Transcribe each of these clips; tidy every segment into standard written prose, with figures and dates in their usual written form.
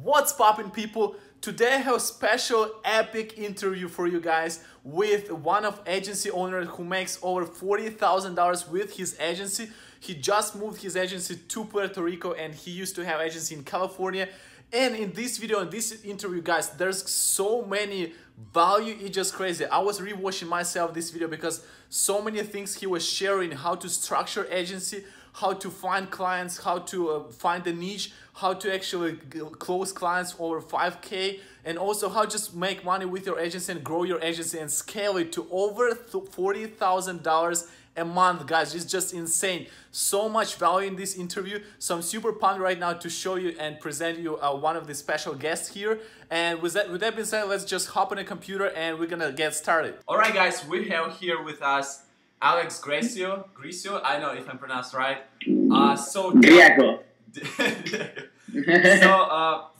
What's poppin', people? Today I have a special epic interview for you guys with one of agency owner who makes over $40,000 with his agency. He just moved his agency to Puerto Rico and he used to have agency in California. And in this video, in this interview, guys, there's so many value, it's just crazy. I was rewatching myself this video because so many things he was sharing, how to structure agency, how to find clients, how to find the niche, how to actually close clients over 5K, and also how just make money with your agency and grow your agency and scale it to over $40,000 a month, guys. It's just insane. So much value in this interview. So I'm super pumped right now to show you and present you one of the special guests here. And with that being said, let's just hop on a computer and we're gonna get started. All right, guys, we have here with us Alex Gricio. I know if I'm pronounced right. Griego.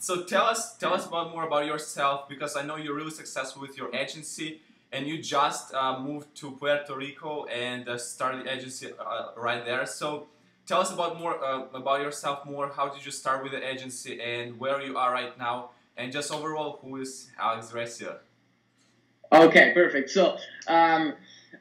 So tell us about more about yourself, because I know you're really successful with your agency. And you just moved to Puerto Rico and started the agency right there. So tell us about more about yourself more. How did you start with the agency and where you are right now? And just overall, who is Alex Gricio? Okay, perfect. So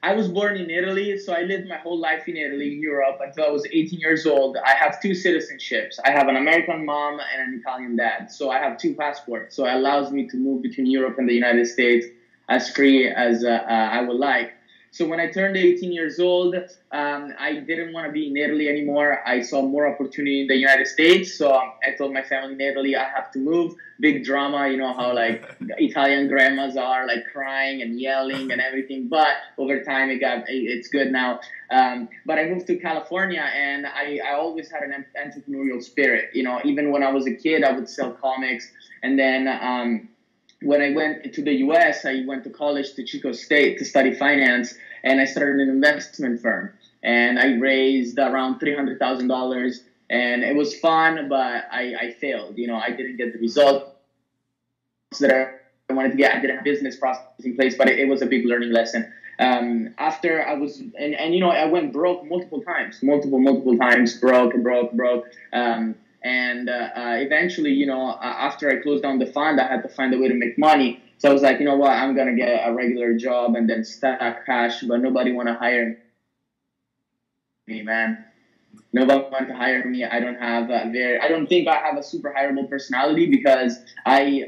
I was born in Italy. So I lived my whole life in Italy, in Europe, until I was 18 years old. I have two citizenships. I have an American mom and an Italian dad. So I have two passports. So it allows me to move between Europe and the United States as free as I would like. So when I turned 18 years old, I didn't want to be in Italy anymore. I saw more opportunity in the United States. So I told my family in Italy, I have to move. Big drama, you know how like Italian grandmas are, like crying and yelling and everything. But over time, it's good now. But I moved to California, and I always had an entrepreneurial spirit. You know, even when I was a kid, I would sell comics. And then when I went to the U.S., I went to college to Chico State to study finance, and I started an investment firm. And I raised around $300,000, and it was fun, but I failed. You know, I didn't get the results that I wanted to get. I didn't have business processes in place, but it was a big learning lesson. After I was, and you know, I went broke multiple times, multiple times, broke. And eventually, you know, after I closed down the fund, I had to find a way to make money. So I was like, you know what, I'm going to get a regular job and then stack cash, but nobody want to hire me, man. Nobody want to hire me. I don't think I have a super hireable personality, because I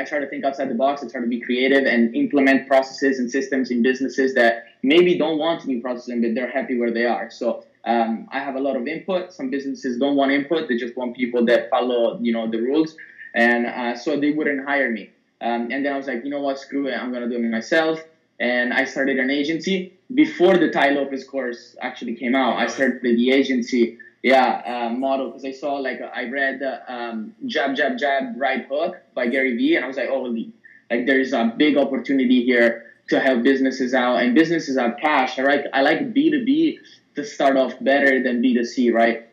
try to think outside the box. I try to be creative and implement processes and systems in businesses that maybe don't want new processes, but they're happy where they are. So I have a lot of input. Some businesses don't want input. They just want people that follow, you know, the rules. And so they wouldn't hire me. And then I was like, you know what, screw it. I'm going to do it myself. And I started an agency before the Tai Lopez course actually came out. I started the agency model because I saw, like, I read Jab, Jab, Jab, Right Hook by Gary Vee. And I was like, holy, like, there's a big opportunity here to help businesses out. And businesses have cash. I like B2B to start off better than B2C, right?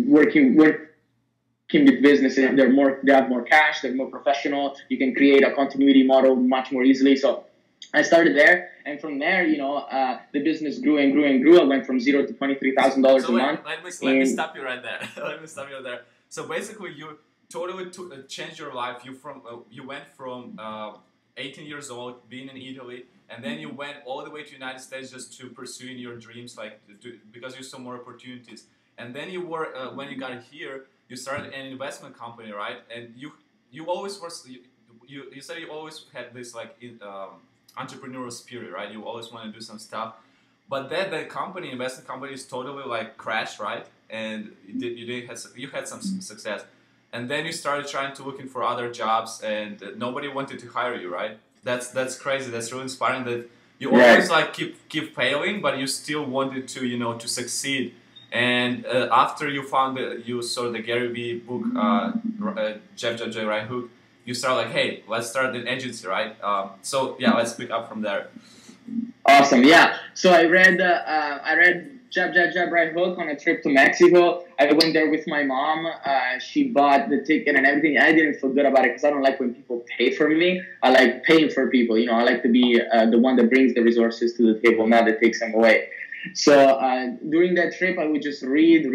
Working with businesses, they have more cash, they're more professional. You can create a continuity model much more easily. So I started there, and from there, you know, the business grew and grew and grew. I went from $0 to $23,000 a month. Let me stop you right there. So basically, you totally changed your life. You went from 18 years old, being in Italy, and then you went all the way to the United States just to pursuing your dreams, like because you saw more opportunities. And then you were when you got here, you started an investment company, right? And you always were you said you always had this like entrepreneurial spirit, right? You always want to do some stuff, but then the investment company is totally like crashed, right? And you had some success. And then you started trying to looking for other jobs, and nobody wanted to hire you, right? That's crazy. That's really inspiring that you always like keep failing, but you still wanted to, you know, to succeed. And after you saw the Gary Vee book, Jab, Jab, Jab, Right Hook, you start like, hey, let's start an agency, right? So yeah, let's pick up from there. Awesome. Yeah. So I read Jab, Jab, Jab, Right Hook on a trip to Mexico. I went there with my mom. She bought the ticket and everything. I didn't feel good about it because I don't like when people pay for me. I like paying for people. You know, I like to be the one that brings the resources to the table, not that takes them away. So during that trip, I would just read,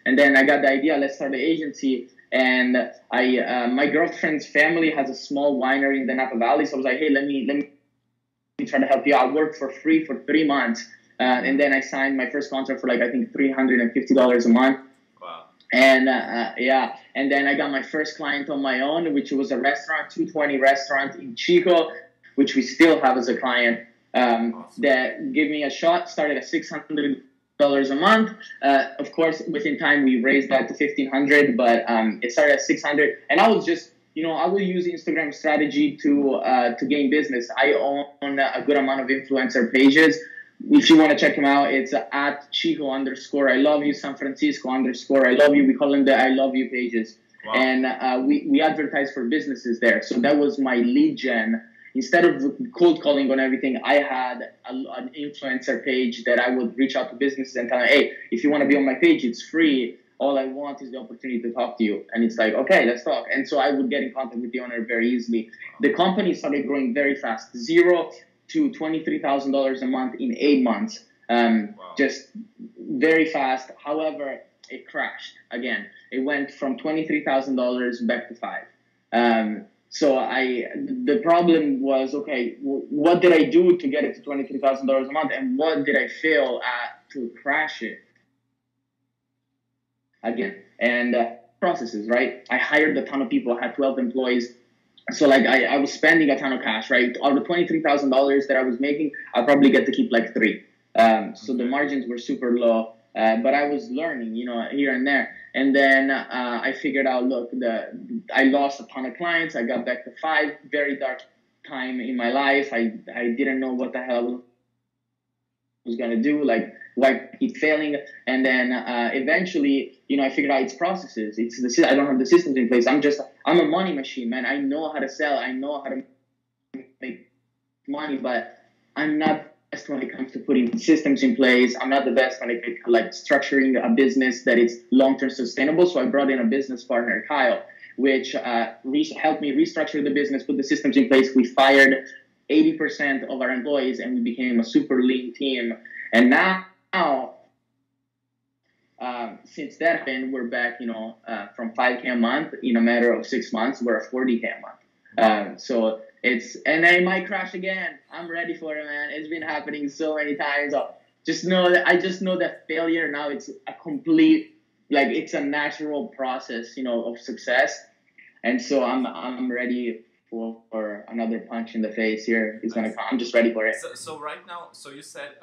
and then I got the idea. Let's start the agency. And my girlfriend's family has a small winery in the Napa Valley, so I was like, hey, let me try to help you. I worked for free for 3 months, and then I signed my first contract for like I think $350 a month. Wow. And yeah, and then I got my first client on my own, which was a restaurant, 220 restaurant in Chico, which we still have as a client. Awesome. That gave me a shot. Started at $600 a month. Of course, within time we raised that to $1,500, but it started at $600, and I was just, I will use Instagram strategy to gain business. I own a good amount of influencer pages. If you want to check them out, it's at Chico_I love you, San Francisco_I love you. We call them the I love you pages. Wow. And we advertise for businesses there. So that was my lead gen. Instead of cold calling on everything, I had an influencer page that I would reach out to businesses and tell them, hey, if you want to be on my page, it's free. All I want is the opportunity to talk to you. And it's like, okay, let's talk. And so I would get in contact with the owner very easily. The company started growing very fast, $0 to $23,000 a month in 8 months. Wow. Just very fast. However, it crashed again. It went from $23,000 back to $5,000. So the problem was, okay, what did I do to get it to $23,000 a month, and what did I fail at to crash it again? And processes, right? I hired a ton of people. I had 12 employees. So like I was spending a ton of cash, right? Out of the $23,000 that I was making, I probably get to keep like $3,000. So the margins were super low. But I was learning, here and there. And then I figured out, look, I lost a ton of clients. I got back to $5,000, very dark time in my life. I didn't know what the hell I was going to do, like why keep failing. And then eventually, I figured out its processes. I don't have the systems in place. I'm a money machine, man. I know how to sell. I know how to make money, but I'm not best when it comes to putting systems in place. I'm not the best when it comes to like structuring a business that is long-term sustainable. So I brought in a business partner, Kyle, which helped me restructure the business, put the systems in place. We fired 80% of our employees and we became a super lean team. And now, since that happened, we're back, from $5,000 a month in a matter of 6 months. We're at $40,000 a month. So and I might crash again. I'm ready for it, man. It's been happening so many times. I just know that failure now, it's a complete, like it's a natural process, of success. And so I'm ready for another punch in the face here. It's gonna come. I'm just ready for it. So right now, so you said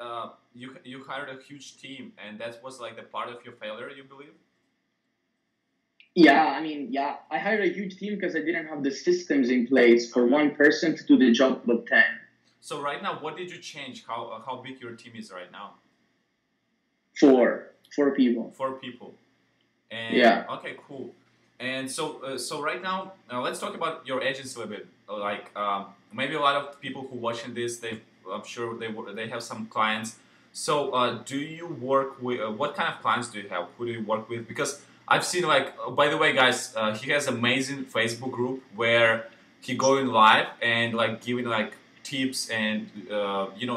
you hired a huge team, and that was like the part of your failure, you believe? Yeah, I hired a huge team because I didn't have the systems in place for one person to do the job of 10. So right now, what did you change? How big your team is right now? 4 people. 4 people. And, yeah. Okay, cool. And so right now, let's talk about your agency a little bit. Like maybe a lot of people who watching this, I'm sure they have some clients. So do you work with what kind of clients do you have? Who do you work with? Because I've seen, like, by the way, guys, he has amazing Facebook group where he going live and like giving like tips and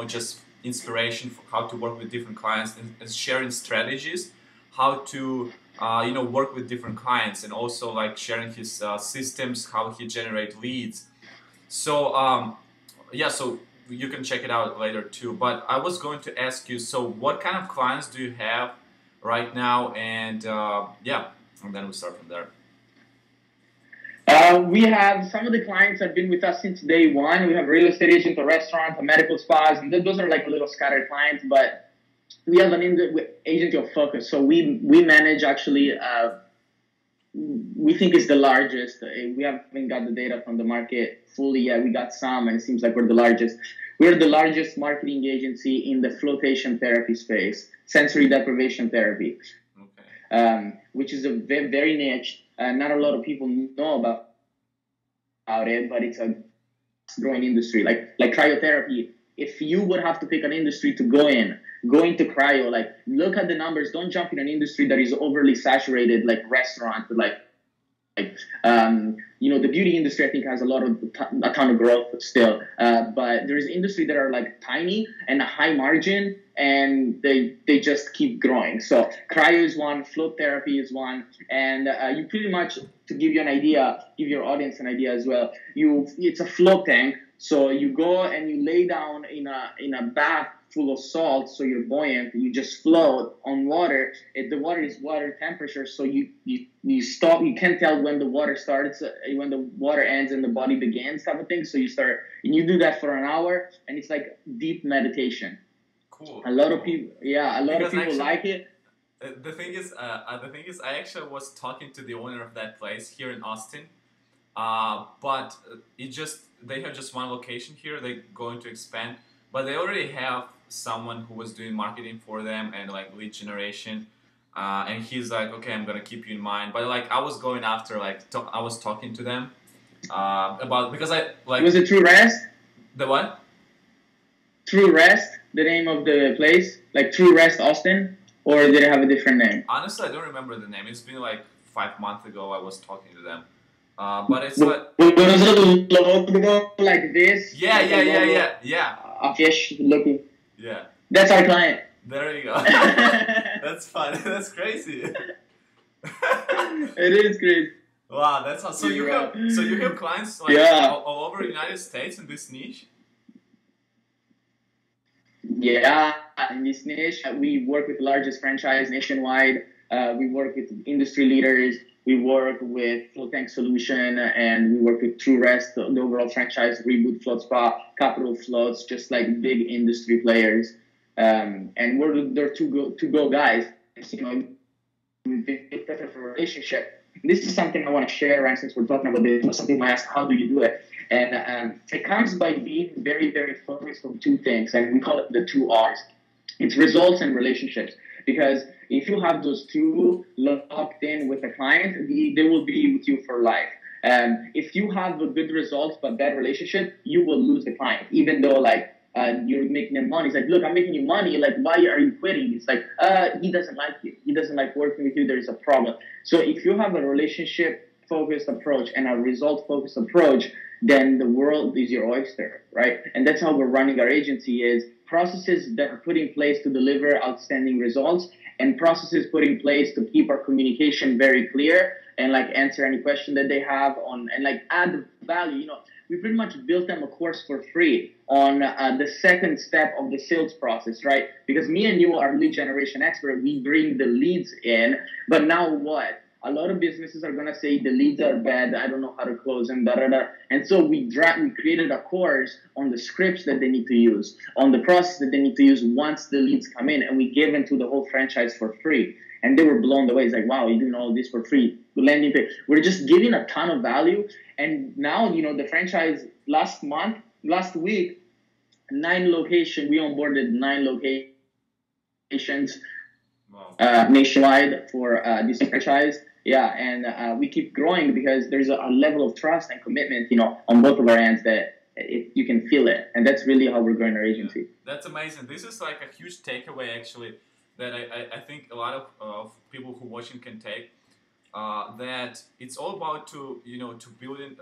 just inspiration for how to work with different clients and sharing strategies, how to work with different clients, and also like sharing his systems, how he generate leads. So yeah, so you can check it out later too. But I was going to ask you, so what kind of clients do you have right now? And yeah, and then we start from there. We have some of the clients have been with us since day one. We have real estate agents, a restaurant, a medical spas, and those are like little scattered clients, but we have an agency of focus. So we manage actually, we think it's the largest. We haven't got the data from the market fully yet. We got some, and it seems like we're the largest. We're the largest marketing agency in the flotation therapy space, sensory deprivation therapy, which is a very niche. Not a lot of people know about it, but it's a growing industry. Like cryotherapy. If you would have to pick an industry to go into cryo, like look at the numbers. Don't jump in an industry that is overly saturated, like restaurant, the beauty industry, I think, has a ton of growth still. But there's industry that are like tiny and high margin and they just keep growing. So cryo is one, float therapy is one, and you pretty much, to give you an idea, give your audience an idea as well. It's a float tank, so you go and you lay down in a bath full of salt, so you're buoyant. You just float on water. The water is water temperature, so you stop. You can't tell when the water starts, when the water ends, and the body begins, type of thing. So you start, and you do that for an hour, and it's like deep meditation. Cool. A lot of people, yeah, a lot of people actually, like it. The thing is, I actually was talking to the owner of that place here in Austin, but they have just one location here. They're going to expand, but they already have someone who was doing marketing for them and like lead generation. And he's like, okay, I'm gonna keep you in mind. But like, I was going after I was talking to them about, because I like. Was it True Rest? The what? True Rest, the name of the place, like True Rest Austin, or did it have a different name? Honestly, I don't remember the name. It's been like 5 months ago I was talking to them. But it's like, was it a logo like this? Yeah. A fish looking. Yeah. That's our client. There you go. That's fun. That's crazy. It is crazy. Wow, that's awesome. So you have clients like all over the United States in this niche? Yeah, in this niche, we work with the largest franchise nationwide. We work with industry leaders. We work with Float Tank Solution, and we work with True Rest, the overall franchise, Reboot Float Spa, Capital Floats, just like big industry players. And they're to-go guys. You know, we've built a relationship. This is something I want to share, right, since we're talking about this. Something I asked, how do you do it? And it comes by being very, very focused on two things, and we call it the two R's. It's results and relationships. Because if you have those two locked in with a client, they will be with you for life. If you have a good results but bad relationship, you will lose the client, even though you're making them money. It's like, look, I'm making you money. Like, why are you quitting? It's like, he doesn't like you. He doesn't like working with you. There is a problem. So if you have a relationship-focused approach and a result-focused approach, then the world is your oyster, right? And that's how we're running our agency, is processes that are put in place to deliver outstanding results, and processes put in place to keep our communication very clear and answer any question that they have on, and add value. You know, we pretty much built them a course for free on the second step of the sales process, right? Because me and you are lead generation expert. We bring the leads in, but now what? A lot of businesses are going to say the leads are bad. I don't know how to close them, And so we created a course on the scripts that they need to use, on the process that they need to use once the leads come in, and we gave them to the whole franchise for free. And they were blown away. It's like, wow, you're doing all this for free. Landing page. We're just giving a ton of value. And now, you know, the franchise last week, 9 locations. We onboarded 9 locations nationwide for this franchise. Yeah, and we keep growing because there's a level of trust and commitment, you know, on both of our ends that you can feel it. And that's really how we're growing our agency. That's amazing. This is like a huge takeaway, actually, that I think a lot of people who watching can take. That it's all about to building,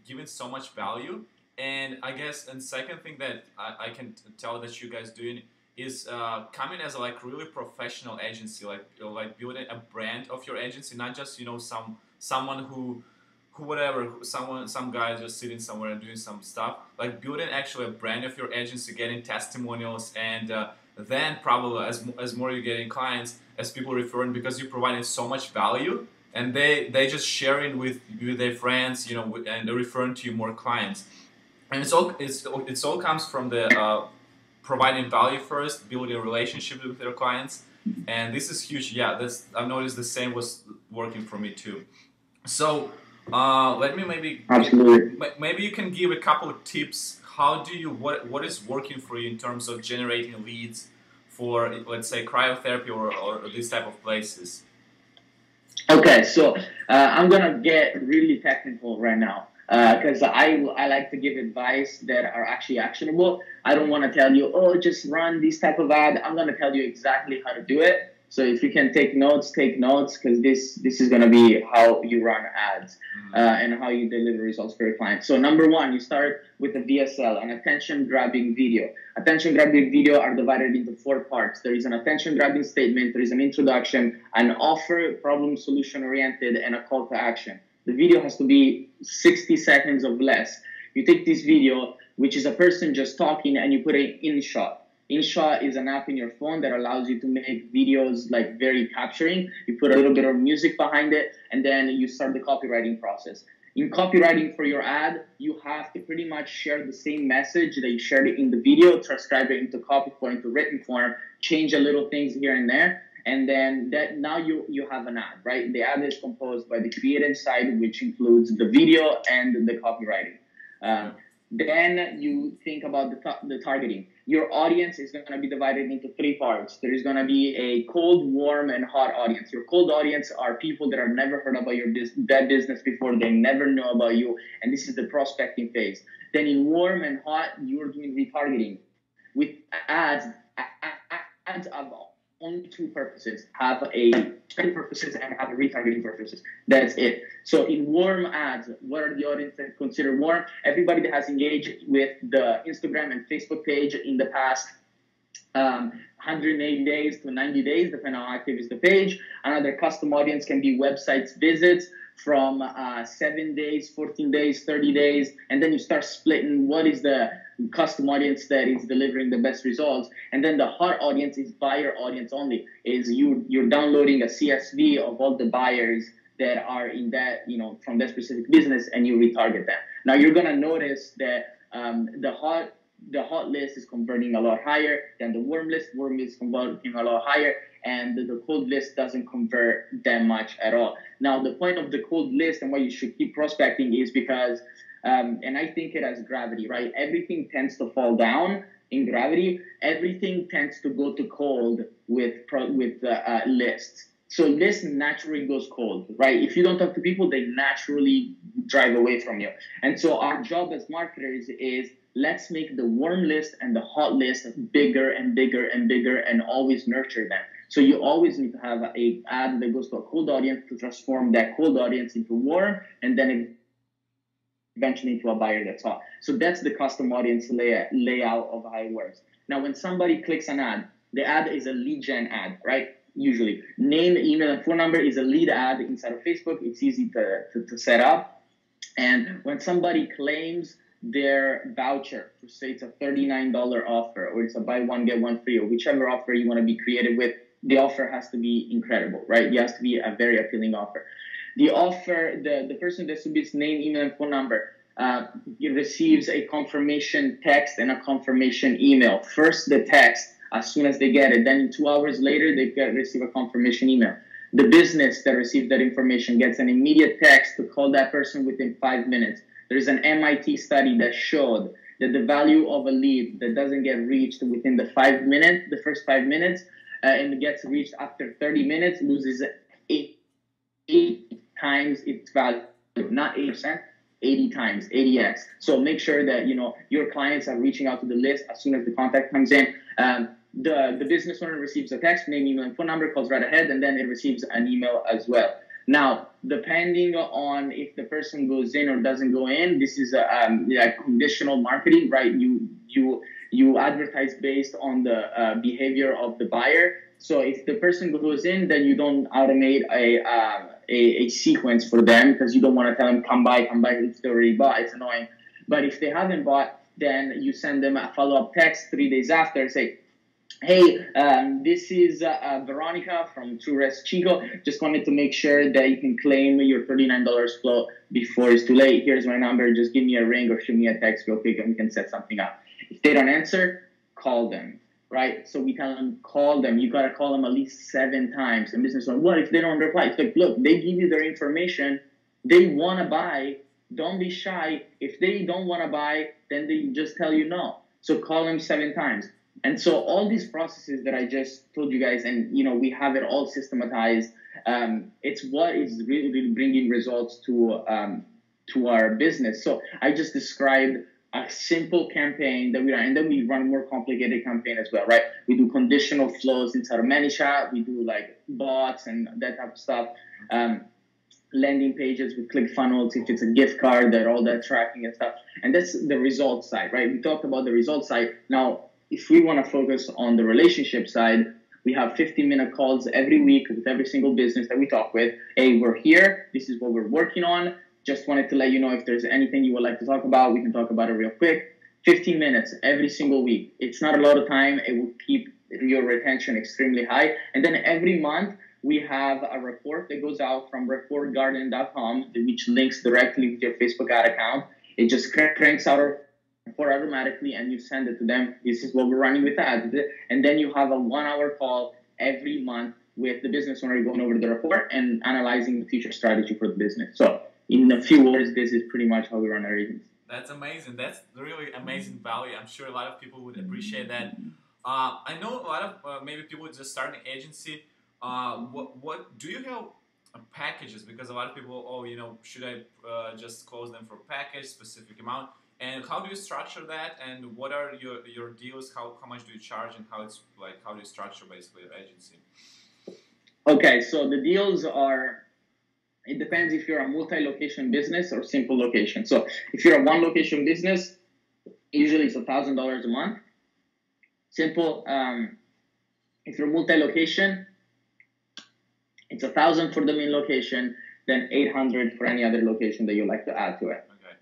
giving so much value. And I guess, and second thing that I can tell that you guys doing is coming as a really professional agency, like building a brand of your agency, not just someone who whatever, some guy just sitting somewhere and doing some stuff. Like building actually a brand of your agency, getting testimonials, and then probably as more you're getting clients, as people referring, because you're providing so much value, and they just sharing with their friends, and they're referring to you more clients. And it's all comes from the providing value first, building a relationship with their clients, and this is huge. Yeah, I've noticed the same was working for me too. So let me maybe you can give a couple of tips. How do you what is working for you in terms of generating leads for, let's say, cryotherapy or this type of places? Okay, so I'm gonna get really technical right now. Because I like to give advice that are actually actionable. I don't want to tell you, oh, just run this type of ad. I'm going to tell you exactly how to do it. So if you can take notes, because this is going to be how you run ads and how you deliver results for your clients. So number one, you start with a VSL, an attention grabbing video. Attention grabbing video are divided into 4 parts. There is an attention grabbing statement, there is an introduction, an offer, problem solution oriented, and a call to action. The video has to be 60 seconds or less. You take this video, which is a person just talking, and you put it in InShot. InShot is an app in your phone that allows you to make videos like very capturing. You put a little bit of music behind it, and then you start the copywriting process. In copywriting for your ad, you have to pretty much share the same message that you shared in the video, transcribe it into copy form, into written form, change a little things here and there. And then that now you have an ad, right? The ad is composed by the creative side, which includes the video and the copywriting. Then you think about the targeting. Your audience is going to be divided into 3 parts. There is going to be a cold, warm, and hot audience. Your cold audience are people that have never heard about that business before. They never know about you. And this is the prospecting phase. Then in warm and hot, you're doing retargeting. With ads have only 2 purposes, have a trade purposes and have a retargeting purposes. That's it. So in warm ads, what are the audience that consider warm? Everybody that has engaged with the Instagram and Facebook page in the past 180 days to 90 days, depending on how active is the page. Another custom audience can be websites visits from 7 days, 14 days, 30 days, and then you start splitting what is the custom audience that is delivering the best results. And then the hot audience is buyer audience only. Is you're downloading a CSV of all the buyers that are in that, from that specific business, and you retarget them. Now you're gonna notice that the hot list is converting a lot higher than the warm list. Warm is converting a lot higher, and the cold list doesn't convert that much at all. Now the point of the cold list and why you should keep prospecting is because and I think it has gravity, right? Everything tends to fall down in gravity. Everything tends to go to cold with lists. So list naturally goes cold, right? If you don't talk to people, they naturally drive away from you. And so our job as marketers is let's make the warm list and the hot list bigger and bigger and bigger and always nurture them. So you always need to have an ad that goes to a cold audience to transform that cold audience into warm, and then eventually into a buyer that's hot. So that's the custom audience layout of how it works. Now, when somebody clicks an ad, the ad is a lead gen ad, right? Usually. Name, email, and phone number is a lead ad inside of Facebook. It's easy to set up. And when somebody claims their voucher, for say it's a $39 offer, or it's a buy one, get one free, or whichever offer you want to be creative with, the offer has to be incredible, right? It has to be a very appealing offer. The offer, the person that submits name, email, and phone number, he receives a confirmation text and a confirmation email. First, the text as soon as they get it. Then 2 hours later, they receive a confirmation email. The business that receives that information gets an immediate text to call that person within 5 minutes. There's an MIT study that showed that the value of a lead that doesn't get reached within the first 5 minutes, and gets reached after 30 minutes, loses 8 times its value, not 8%, 80 times, 80x. So make sure that your clients are reaching out to the list as soon as the contact comes in. The business owner receives a text, name, email, and phone number, calls right ahead, and then it receives an email as well. Now, depending on if the person goes in or doesn't go in, this is conditional marketing, right? You advertise based on the behavior of the buyer. So if the person goes in, then you don't automate a sequence for them, because you don't want to tell them come by if they already bought. It's annoying. But if they haven't bought, then you send them a follow-up text 3 days after, say, hey, this is Veronica from True Rest Chico. Just wanted to make sure that you can claim your $39 flow before it's too late. Here's my number. Just give me a ring or shoot me a text real quick and we can set something up. If they don't answer, call them, right? So we tell them, call them. You got to call them at least 7 times. And business owner, what if they don't reply? It's like, look, they give you their information. They want to buy. Don't be shy. If they don't want to buy, then they just tell you no. So call them 7 times. And so all these processes that I just told you guys, and we have it all systematized. It's what is really, really bringing results to our business. So I just described a simple campaign that we run, and then we run a more complicated campaign as well, right? We do conditional flows inside of ManyChat. We do like bots and that type of stuff. Landing pages with ClickFunnels, if it's a gift card, that all that tracking and stuff. And that's the results side, right? We talked about the results side. Now, if we want to focus on the relationship side, we have 15-minute calls every week with every single business that we talk with. Hey, we're here. This is what we're working on. Just wanted to let you know if there's anything you would like to talk about, we can talk about it real quick. 15 minutes every single week. It's not a lot of time. It will keep your retention extremely high. And then every month, we have a report that goes out from reportgarden.com, which links directly with your Facebook ad account. It just cranks out a report automatically, and you send it to them. This is what we're running with ads. And then you have a 1-hour call every month with the business owner going over the report and analyzing the future strategy for the business. So in a few words, this is pretty much how we run our agency. That's amazing. That's really amazing value. I'm sure a lot of people would appreciate that. I know a lot of maybe people just start an agency. What do you have packages? Because a lot of people, should I just close them for package, specific amount? And how do you structure that? And what are your deals? How much do you charge? And how do you structure basically your agency? Okay, so the deals are, it depends if you're a multi-location business or simple location. So if you're a one-location business, usually it's $1,000 a month. Simple. If you're multi-location, it's $1,000 for the main location, then $800 for any other location that you like to add to it. Okay,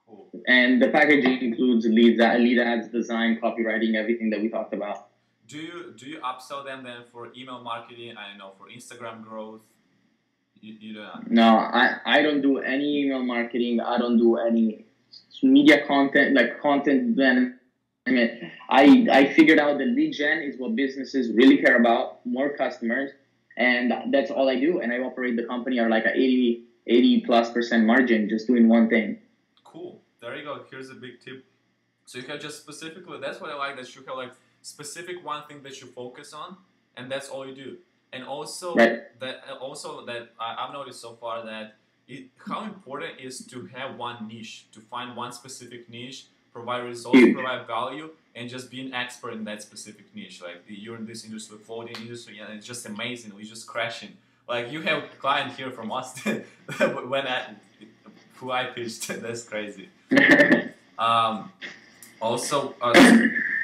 cool. And the packaging includes lead ads, design, copywriting, everything that we talked about. Do you upsell them then for email marketing? I don't know, for Instagram growth. You don't. No, I don't do any email marketing. I don't do any media content, like content. Then I figured out that lead gen is what businesses really care about, more customers. And that's all I do. And I operate the company at like a 80+% margin, just doing one thing. Cool. There you go. Here's a big tip. So you have just specifically, that's what I like, that you have like specific one thing that you focus on, and that's all you do. And also that I've noticed so far that how important it is to have one niche, to find one specific niche, provide results, provide value, and just be an expert in that specific niche. Like you're in this industry, clothing industry, and it's just amazing. We're just crashing. Like you have a client here from Austin who I pitched. That's crazy.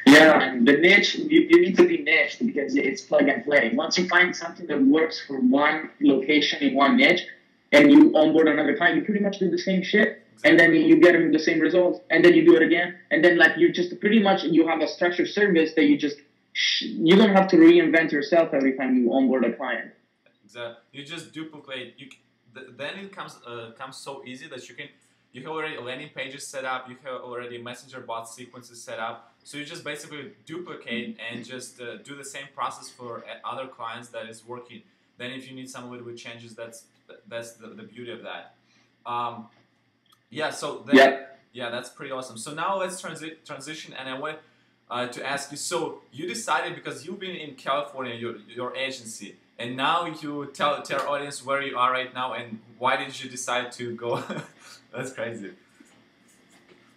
Yeah, the niche, you need to be niched because it's plug and play. Once you find something that works for one location in one niche and you onboard another client, you pretty much do the same shit. Exactly. And then you get them the same results, and then you do it again. And then like you just pretty much, you have a structured service that you don't have to reinvent yourself every time you onboard a client. Exactly. You just duplicate. Then it comes so easy that you have already landing pages set up, you have already messenger bot sequences set up, so you just basically duplicate and just do the same process for other clients that is working. Then if you need some little bit changes, that's the beauty of that. That's pretty awesome. So now let's transition, and I want to ask you, so you decided, because you've been in California, your agency, and now you tell our audience where you are right now and why did you decide to go? That's crazy.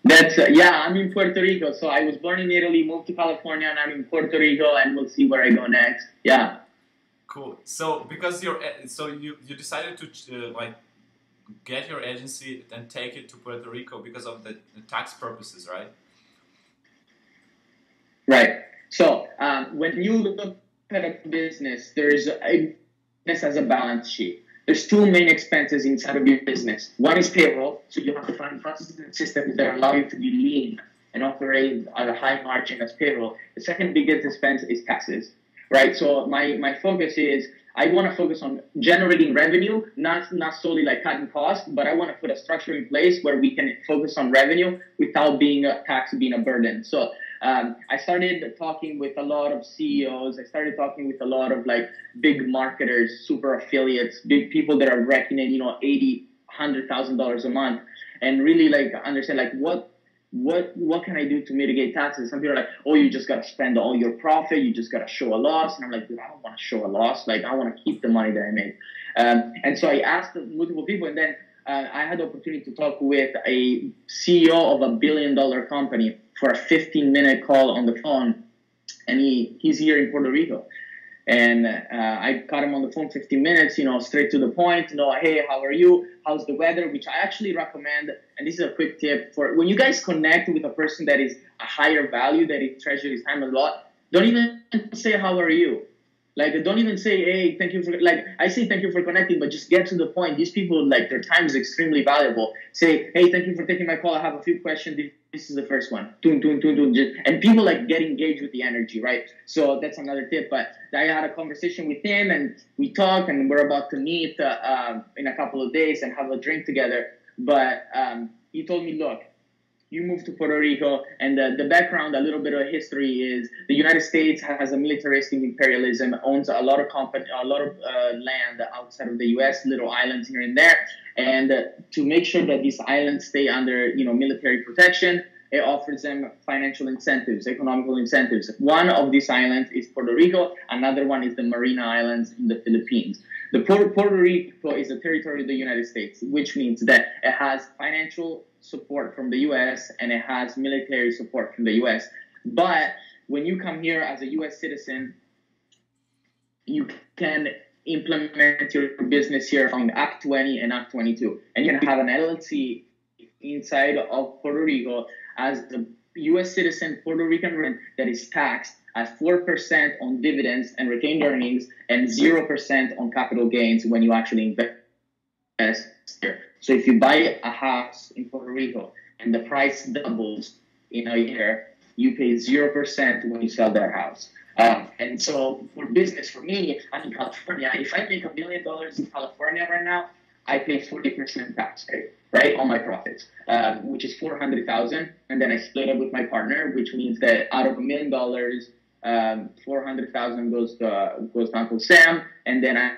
I'm in Puerto Rico. So I was born in Italy, moved to California, and I'm in Puerto Rico, and we'll see where I go next. Yeah. Cool. So because you decided to get your agency and take it to Puerto Rico because of the tax purposes, right? Right. So when you look at a business, business has a balance sheet. There's two main expenses inside of your business. One is payroll, so you have to find processes and systems that allow you to be lean and operate at a high margin as payroll. The second biggest expense is taxes, right? So my focus is, I want to focus on generating revenue, not solely like cutting costs, but I want to put a structure in place where we can focus on revenue without tax being a burden. So I started talking with a lot of CEOs. I started talking with a lot of like big marketers, super affiliates, big people that are reckoning, $80,000, $100,000 a month, and really like understand like what can I do to mitigate taxes? Some people are like, oh, you just got to spend all your profit. You just got to show a loss. And I'm like, dude, I don't want to show a loss. Like, I want to keep the money that I make. And so I asked multiple people, and then I had the opportunity to talk with a CEO of a billion-dollar company for a 15-minute call on the phone, and he's here in Puerto Rico. And I got him on the phone 15 minutes, straight to the point, hey, how are you? How's the weather? Which I actually recommend. And this is a quick tip for when you guys connect with a person that is a higher value, that he treasures his time a lot, don't even say, how are you? Like, don't even say, hey, thank you for, like, I say thank you for connecting, but just get to the point. These people, like, their time is extremely valuable. Say, hey, thank you for taking my call. I have a few questions. This is the first one. And people, like, get engaged with the energy, right? So that's another tip. But I had a conversation with him, and we talked, and we're about to meet in a couple of days and have a drink together. But he told me, look, you moved to Puerto Rico, and the background, a little bit of history is the United States has a militaristic imperialism, owns a lot of land outside of the U.S., little islands here and there, and to make sure that these islands stay under military protection, it offers them financial incentives, economical incentives. One of these islands is Puerto Rico. Another one is the Marina Islands in the Philippines. The Puerto Rico is a territory of the United States, which means that it has financial support from the U.S. and it has military support from the U.S. But when you come here as a U.S. citizen, you can implement your business here from Act 20 and Act 22. And you can have an LLC inside of Puerto Rico as the U.S. citizen Puerto Rican rent that is taxed at 4% on dividends and retained earnings and 0% on capital gains when you actually invest here. So if you buy a house in Puerto Rico and the price doubles in a year, you pay 0% when you sell that house. And so for business, for me, I'm in California. If I make $1 million in California right now, I pay 40% tax rate, right, on my profits, which is $400,000, and then I split it with my partner, which means that out of $1 million, $400,000 goes to Uncle Sam, and then I'm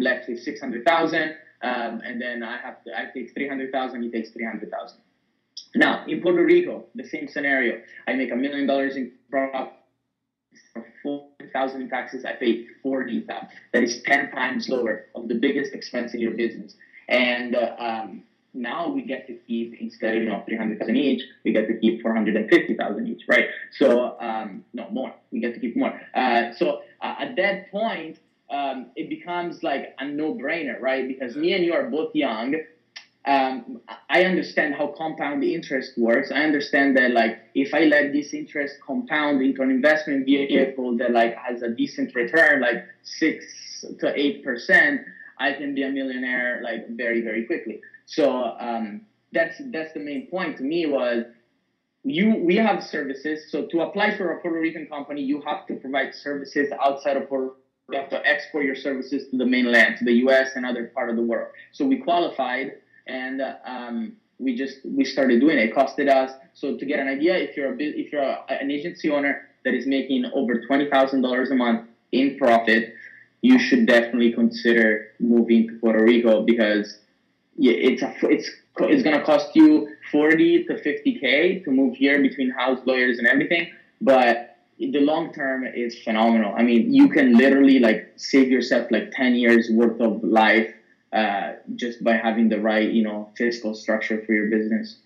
left with $600,000, and then I take $300,000, he takes $300,000. Now in Puerto Rico, the same scenario. I make $1 million in profit. For $4,000 in taxes, I pay $40,000. That is 10 times lower of the biggest expense in your business. And now we get to keep, instead of $300,000 each, we get to keep $450,000 each, right? So no more. We get to keep more. So at that point, it becomes like a no-brainer, right? Because me and you are both young. I understand how compound interest works. I understand that, like, if I let this interest compound into an investment vehicle that, like, has a decent return, like 6 to 8%, I can be a millionaire, like, very, very quickly. So that's the main point to me was we have services. So to apply for a Puerto Rican company, you have to provide services outside of Puerto Rico. You have to export your services to the mainland, to the U.S. and other part of the world. So we qualified. And we started doing it. It costed us. So to get an idea, if you're an agency owner that is making over $20,000 a month in profit, you should definitely consider moving to Puerto Rico, because it's going to cost you $40 to $50K to move here between house, lawyers, and everything. But the long term is phenomenal. I mean, you can literally, like, save yourself like 10 years worth of life. Just by having the right, fiscal structure for your business.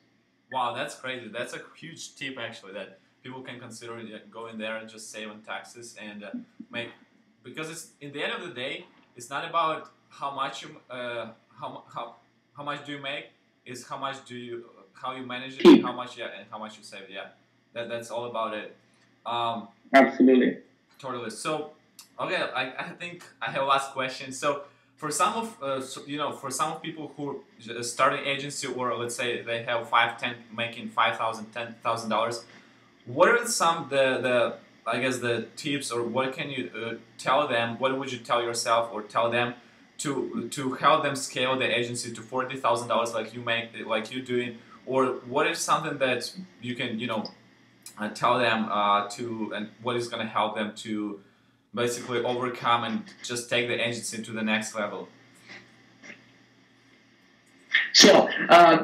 Wow, that's crazy. That's a huge tip, actually, that people can consider going there and just save on taxes and make, because it's, in the end of the day, it's not about how much you how much do you make, it's how you manage it, and how much you save. Yeah, that's all about it. Absolutely. Totally. So, okay, I think I have a last question. So, for some of people who start an agency, or let's say they have making $5,000, $10,000, what are some the tips, or what can you tell them? What would you tell yourself or tell them to help them scale the agency to $40,000 like you doing, or what is something that you can tell them and what is going to help them to basically overcome and just take the agency to the next level? So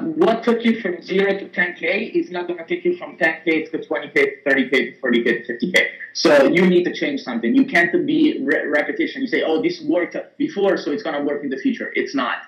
what took you from 0 to 10K is not going to take you from 10K to 20K to 30K to 40K to 50K. So you need to change something. You can't be repetition. You say, oh, this worked before, so it's going to work in the future. It's not.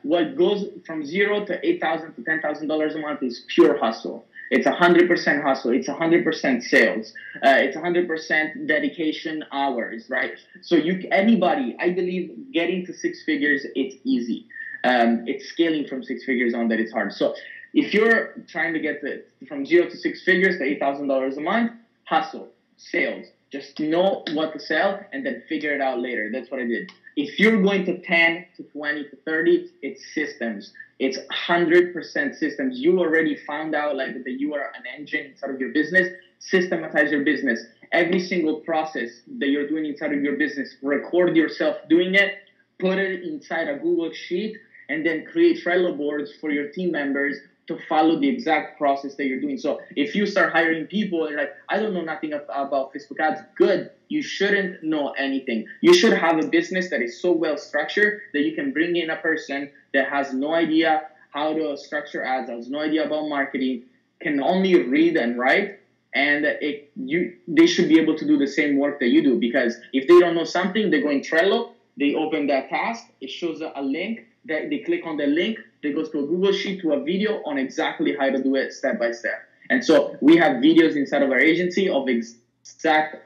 What goes from $0 to $8,000 to $10,000 a month is pure hustle. It's 100% hustle. It's 100% sales. It's 100% dedication hours, right? So anybody, I believe, getting to six figures, it's easy. It's scaling from six figures on that it's hard. So if you're trying to get from 0 to six figures to $8,000 a month, hustle, sales. Just know what to sell and then figure it out later. That's what I did. If you're going to 10 to 20 to 30, it's systems. It's 100% systems. You already found out like that you are an engine inside of your business. Systematize your business. Every single process that you're doing inside of your business, record yourself doing it, put it inside a Google Sheet, and then create Trello boards for your team members to follow the exact process that you're doing. So if you start hiring people and like, I don't know nothing about Facebook ads, good. You shouldn't know anything. You should have a business that is so well structured that you can bring in a person that has no idea how to structure ads, has no idea about marketing, can only read and write, and they should be able to do the same work that you do. Because if they don't know something, they go in Trello, they open that task, it shows a link, they click on the link, they go to a Google Sheet to a video on exactly how to do it step by step. And so we have videos inside of our agency of exact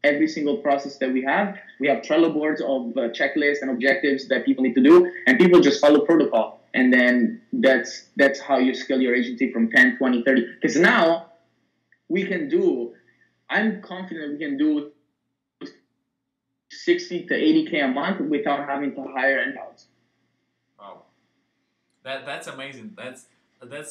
every single process that we have. We have Trello boards of checklists and objectives that people need to do, and people just follow protocol. And then that's how you scale your agency from 10, 20, 30. Because now I'm confident we can do 60 to 80K a month without having to hire anyone else. Wow, that's amazing. That's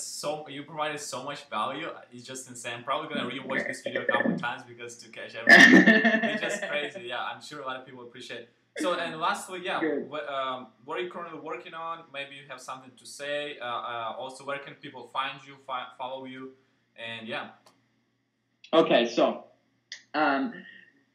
so, you provided so much value. It's just insane. I'm probably gonna rewatch this video a couple of times because to catch everything. It's just crazy. Yeah, I'm sure a lot of people appreciate it. So, and lastly, yeah, what are you currently working on? Maybe you have something to say. Also, where can people find you, follow you, and yeah. Okay, so the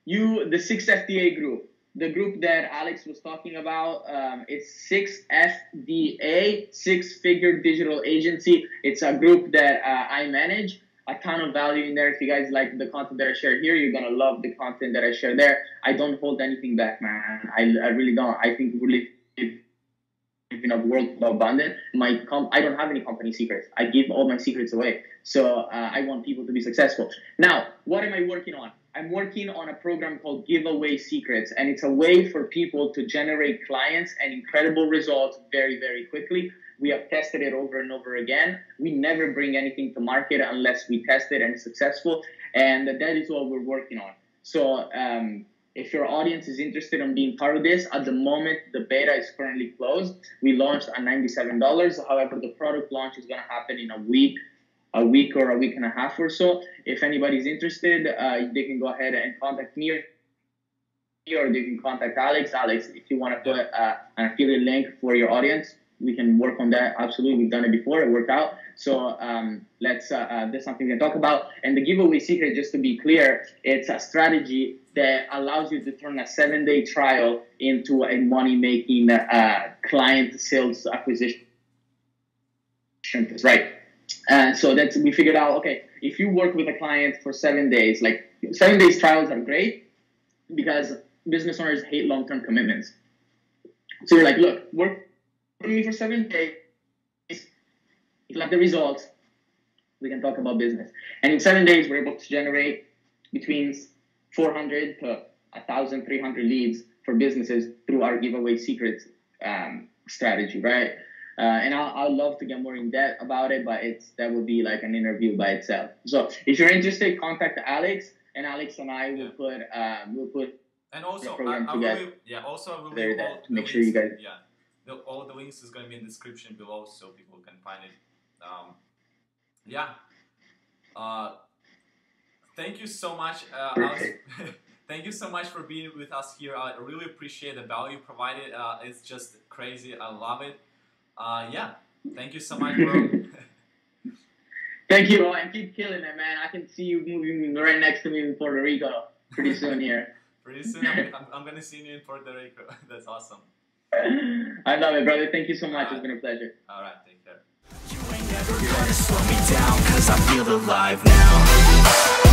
6FDA group. The group that Alex was talking about, it's 6FDA, Six Figure Digital Agency. It's a group that I manage. A ton of value in there. If you guys like the content that I share here, you're going to love the content that I share there. I don't hold anything back, man. I really don't. I think we live in a world of abundance. I don't have any company secrets. I give all my secrets away. So I want people to be successful. Now, what am I working on? I'm working on a program called Giveaway Secrets, and it's a way for people to generate clients and incredible results very, very quickly. We have tested it over and over again. We never bring anything to market unless we test it and it's successful, and that is what we're working on. So if your audience is interested in being part of this, at the moment, the beta is currently closed. We launched at $97. However, the product launch is going to happen in a week or a week and a half or so. If anybody's interested, they can go ahead and contact me, or they can contact Alex. Alex, if you want to put an affiliate link for your audience, we can work on that. Absolutely, we've done it before. It worked out. So that's something we can talk about. And the giveaway secret, just to be clear, it's a strategy that allows you to turn a 7-day trial into a money-making client sales acquisition. Right. And so we figured out, okay, if you work with a client for 7 days, like 7 days trials are great because business owners hate long-term commitments. So you're like, look, work with me for 7 days. If you like the results, we can talk about business. And in 7 days, we're able to generate between 400 to 1,300 leads for businesses through our giveaway secrets strategy, right? And I'd love to get more in depth about it, but that would be like an interview by itself. So if you're interested, contact Alex, and Alex and I will put and also the program I together. will there leave all to make sure you guys. Yeah, all the links is going to be in the description below, so people can find it. Thank you so much, Alex. Thank you so much for being with us here. I really appreciate the value provided. It's just crazy. I love it. Thank you so much, bro. Thank you, and keep killing it, man. I can see you moving right next to me in Puerto Rico pretty soon here. Pretty soon, I'm going to see you in Puerto Rico. That's awesome. I love it, brother. Thank you so much. It's been a pleasure. All right, take care. You ain't never gonna slow me down, 'cause I feel alive now.